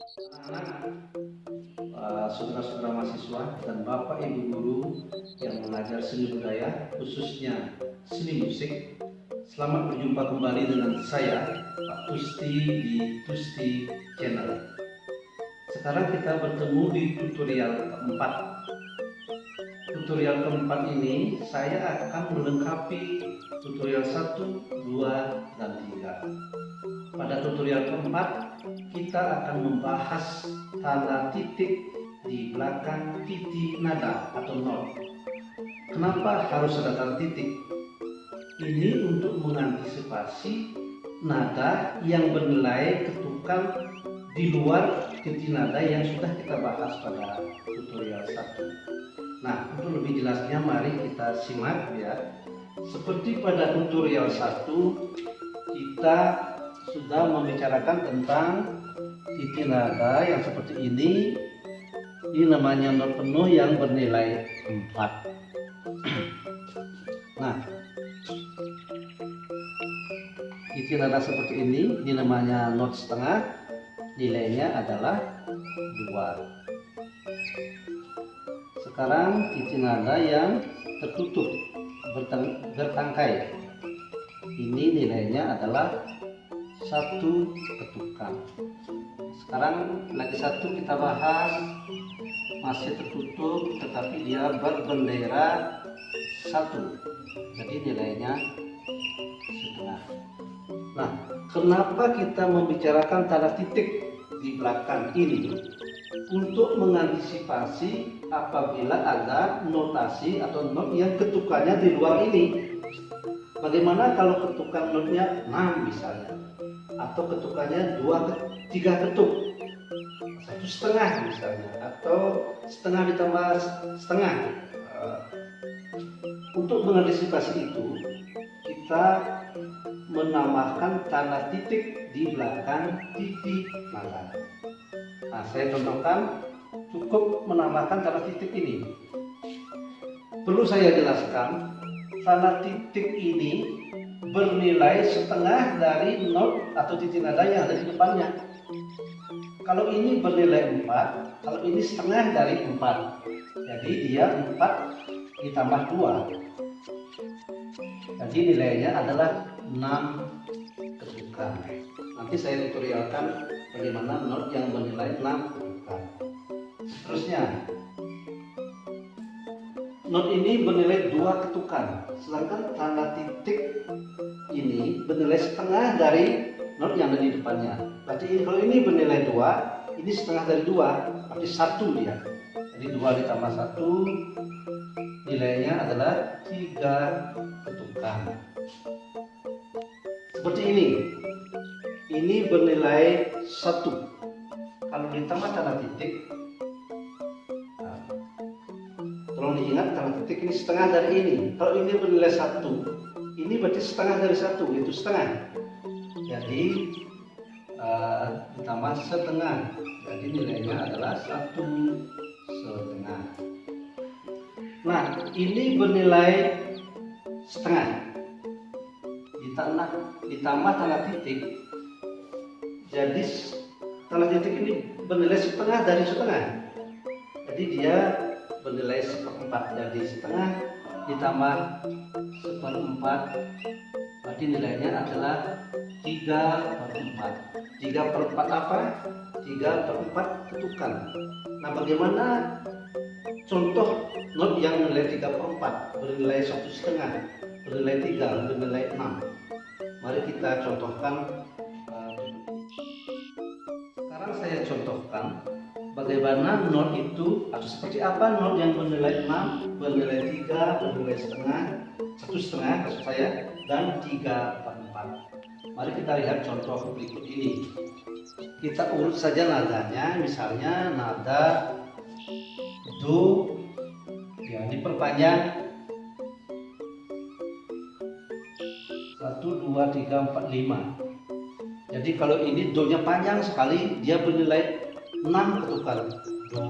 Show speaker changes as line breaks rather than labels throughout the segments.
Anak-anak, saudara-saudara mahasiswa dan Bapak Ibu guru yang mengajar seni budaya, khususnya seni musik. Selamat berjumpa kembali dengan saya, Pak Tusti di Tusti Channel. Sekarang kita bertemu di tutorial keempat. Tutorial keempat ini saya akan melengkapi tutorial 1, 2, dan 3. Pada tutorial keempat, kita akan membahas tanda titik di belakang titik nada atau not. Kenapa harus ada tanda titik? Ini untuk mengantisipasi nada yang bernilai ketukan di luar titik nada yang sudah kita bahas pada tutorial 1. Nah, untuk lebih jelasnya mari kita simak ya. Seperti pada tutorial 1, kita sudah membicarakan tentang titik nada yang seperti ini. Ini namanya not penuh yang bernilai 4. Nah, titik nada seperti ini namanya not setengah, nilainya adalah 2. Sekarang titik nada yang tertutup bertangkai, ini nilainya adalah 1 ketukan. Sekarang lagi satu kita bahas, masih tertutup tetapi dia berbendera 1, jadi nilainya setengah. Nah, kenapa kita membicarakan tanda titik di belakang ini? Untuk mengantisipasi apabila ada notasi atau not yang ketukannya di luar ini. Bagaimana kalau ketukan notnya 6 misalnya, atau ketukannya 3 ketuk, 1,5 misalnya, atau setengah ditambah setengah. Untuk mengantisipasi itu, kita menambahkan tanda titik di belakang titik nada. Nah, saya contohkan, cukup menambahkan tanda titik ini. Perlu saya jelaskan, tanda titik ini bernilai setengah dari not atau titik nada yang ada di depannya. Kalau ini bernilai 4, kalau ini setengah dari 4. Jadi dia 4 ditambah 2. Jadi nilainya adalah 6 ketukan. Nanti saya tutorialkan bagaimana not yang bernilai 6 ketukan. Seterusnya, not ini bernilai 2 ketukan, sedangkan tanda titik ini bernilai setengah dari not yang ada di depannya. Berarti kalau ini bernilai 2, ini setengah dari 2, berarti 1 dia. Jadi 2 ditambah 1, nilainya adalah 3 ketukan. Seperti ini. Ini bernilai 1. Kalau ditambah tanda titik, tolong diingat tanda titik ini setengah dari ini. Kalau ini bernilai 1, ini berarti setengah dari 1, yaitu setengah. Jadi ditambah setengah, jadi nilainya adalah 1,5. Nah, ini bernilai setengah, ditambah tanda titik, jadi tanda titik ini bernilai setengah dari setengah. Jadi dia bernilai 1/4, jadi setengah ditambah 1/4, berarti nilainya adalah 3/4. 3/4 apa? 3/4 ketukan. Nah, bagaimana contoh not yang bernilai 3/4, bernilai 1,5, bernilai 3, bernilai 6? Mari kita contohkan. Sekarang saya contohkan bagaimana not itu, atau seperti apa not yang bernilai 6, bernilai 3, bernilai setengah, 1,5 maksud saya, dan 3/4. Mari kita lihat contoh berikut ini. Kita urut saja nadanya, misalnya nada do, ya diperpanjang 1, 2, 3, 4, 5. Jadi kalau ini do nya panjang sekali, dia bernilai 6 ketukan. Do,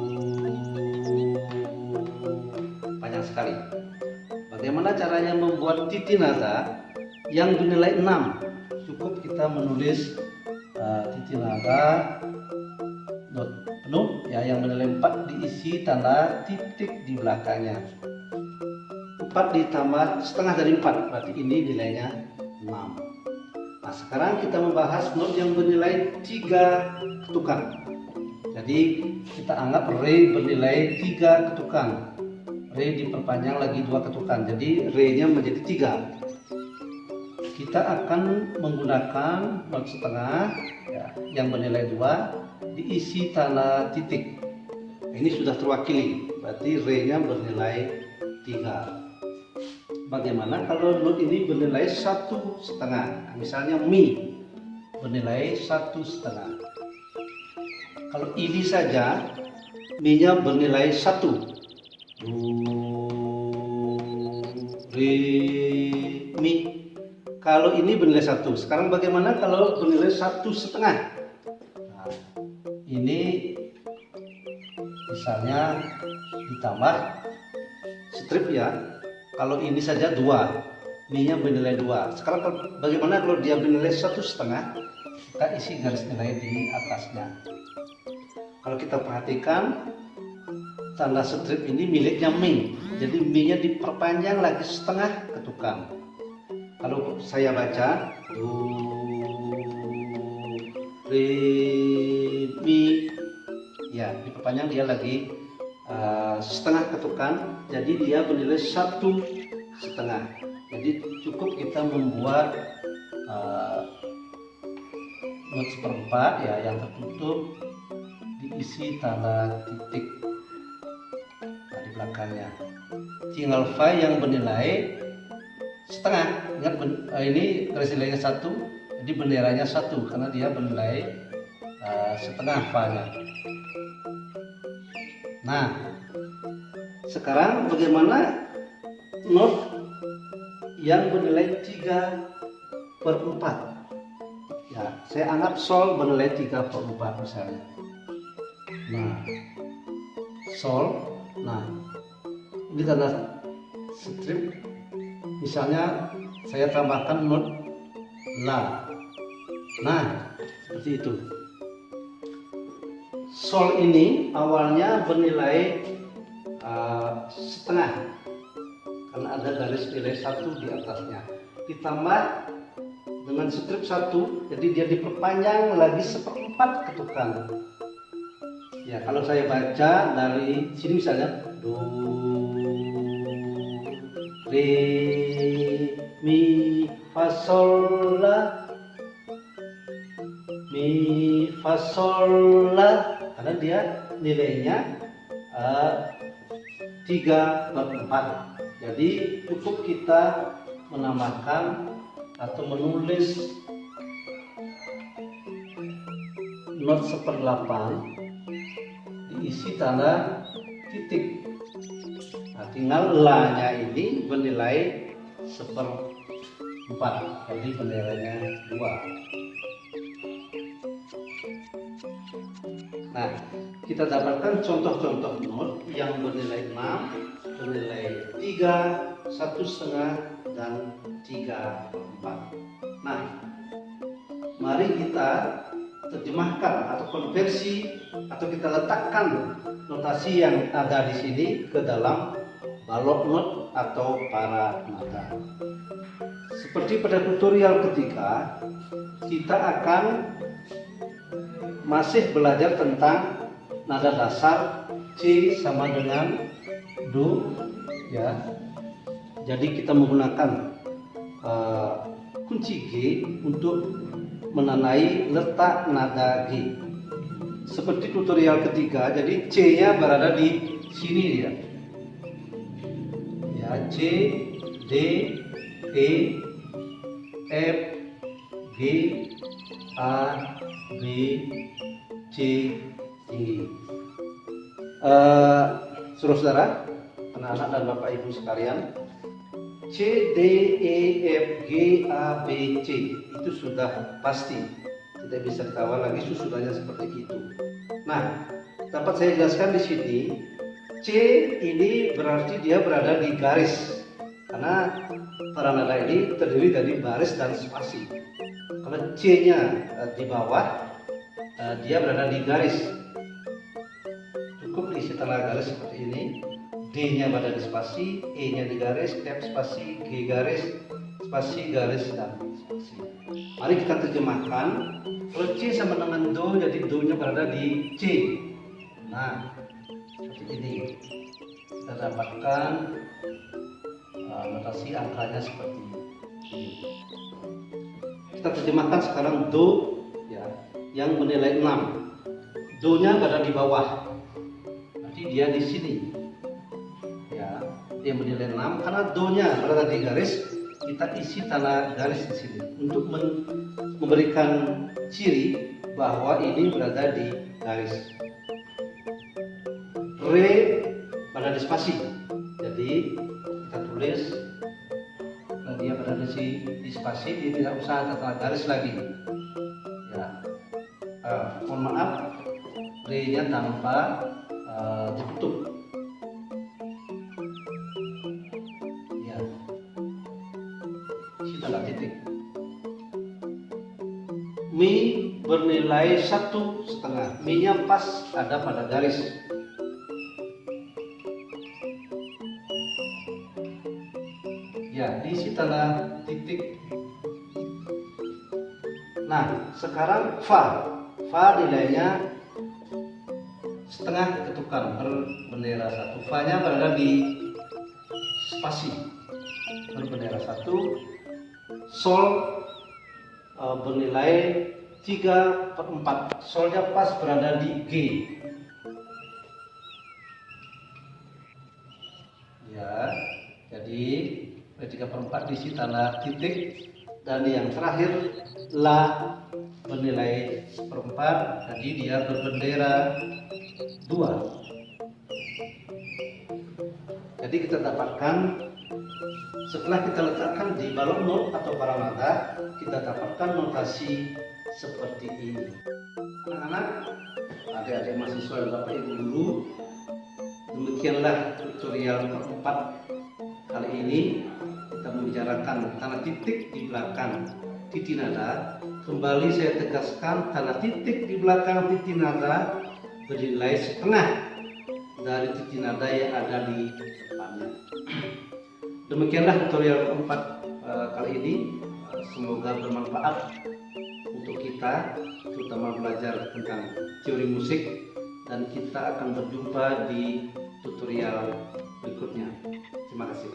panjang sekali. Bagaimana caranya membuat titik nada yang bernilai 6? Cukup kita menulis titik nada not penuh ya, yang bernilai 4 diisi tanda titik di belakangnya. 4 ditambah setengah dari 4 berarti ini nilainya 6. Nah, sekarang kita membahas not yang bernilai 3 ketukan. Jadi kita anggap re bernilai 3 ketukan. Re diperpanjang lagi 2 ketukan, jadi re-nya menjadi 3. Kita akan menggunakan not setengah ya, yang bernilai 2 diisi tanda titik. Ini sudah terwakili, berarti re-nya bernilai 3. Bagaimana kalau not ini bernilai 1,5? Misalnya mi bernilai 1,5. Kalau ini saja mi-nya bernilai 1. Re mi. Kalau ini bernilai 1. Sekarang bagaimana kalau bernilai 1,5? Nah, ini misalnya ditambah strip ya. Kalau ini saja 2, mi-nya bernilai 2. Sekarang bagaimana kalau dia bernilai 1,5? Kita isi garis nilai di atasnya. Kalau kita perhatikan, tanda strip ini miliknya mi. Jadi mi-nya diperpanjang lagi setengah ketukan. Kalau saya baca do, re, mi, ya diperpanjang dia lagi setengah ketukan, jadi dia bernilai 1,5. Jadi cukup kita membuat not seperempat ya, yang tertutup diisi tanda titik di belakangnya. Tinggal fa yang bernilai setengah. Ingat ini garis nilainya 1, jadi benderanya 1 karena dia bernilai setengah fa-nya. Nah, sekarang bagaimana not yang bernilai 3/4? Ya, saya anggap sol bernilai 3/4 misalnya. Nah, sol, nah ini tanda strip. Misalnya saya tambahkan not la. Nah, seperti itu. Sol ini awalnya bernilai setengah karena ada garis nilai 1 di atasnya, ditambah dengan strip 1, jadi dia diperpanjang lagi 1/4 ketukan. Ya, kalau saya baca dari sini misalnya do, re, mi, fa, sol, la, mi, fa, sol, la, karena dia nilainya 3/4. Jadi cukup kita menambahkan atau menulis not 1/8 diisi tanda titik. Nah, tinggal la-nya ini bernilai 1/4, jadi benderanya 2. Nah, kita dapatkan contoh-contoh not yang bernilai 6, bernilai 3, 1,5, dan 3/4. Nah, mari kita terjemahkan atau konversi atau kita letakkan notasi yang ada di sini ke dalam balok not atau paranada. Seperti pada tutorial ketiga, kita akan masih belajar tentang nada dasar C sama dengan do ya. Jadi kita menggunakan kunci G untuk menandai letak nada G. Seperti tutorial ketiga, jadi C-nya berada di sini ya. Ya, C, D, E, F, G, A, B, C, tinggi. Saudara-saudara, anak-anak dan bapak ibu sekalian, C, D, E, F, G, A, B, C itu sudah pasti, tidak bisa ditawar lagi susudahnya seperti itu. Nah, dapat saya jelaskan di sini, C ini berarti dia berada di garis, karena paranada ini terdiri dari baris dan spasi. Kalau C-nya di bawah, dia berada di garis. Cukup diisi tanda garis seperti ini. D-nya pada di spasi, E-nya di garis, F spasi, G garis, spasi, garis, dan spasi. Mari kita terjemahkan. Kalau C sama dengan Do, jadi Do-nya berada di C. Nah, seperti ini. Kita dapatkan notasi angkanya seperti ini. Kita terjemahkan sekarang Do ya, yang bernilai 6. Do-nya berada di bawah. Nanti dia di sini. Ya, dia bernilai 6 karena Do-nya berada di garis, kita isi tanda garis di sini untuk memberikan ciri bahwa ini berada di garis. Re berada di spasi. Jadi kita tulis dia berada di spasi, dia tidak usah ada tanda garis lagi. Ya, mohon maaf, re-nya tanpa ditutup. Ya, isi tanda titik. Mi bernilai 1,5. Mi-nya pas ada pada garis. Ya, diisi tanda titik. Nah, sekarang Fa. Fa nilainya setengah ketukan berbendera 1. Fa-nya berada di spasi berbendera 1. Sol bernilai 3/4. Solnya pas berada di G. Ya, jadi 3/4 diisi tanda titik, dan yang terakhir La bernilai 1/4, jadi dia berbendera 2. Jadi kita dapatkan setelah kita letakkan di balok not atau barang nada, kita dapatkan notasi seperti ini. Anak-anak, adik-adik mahasiswa dan Bapak Ibu guru, demikianlah tutorial keempat kali ini. Kita membicarakan tanda titik di belakang titik nada. Kembali saya tegaskan, tanda titik di belakang titik nada bernilai setengah dari titik nada yang ada di depannya. Demikianlah tutorial keempat kali ini. Semoga bermanfaat untuk kita, terutama belajar tentang teori musik, dan kita akan berjumpa di tutorial berikutnya. Terima kasih.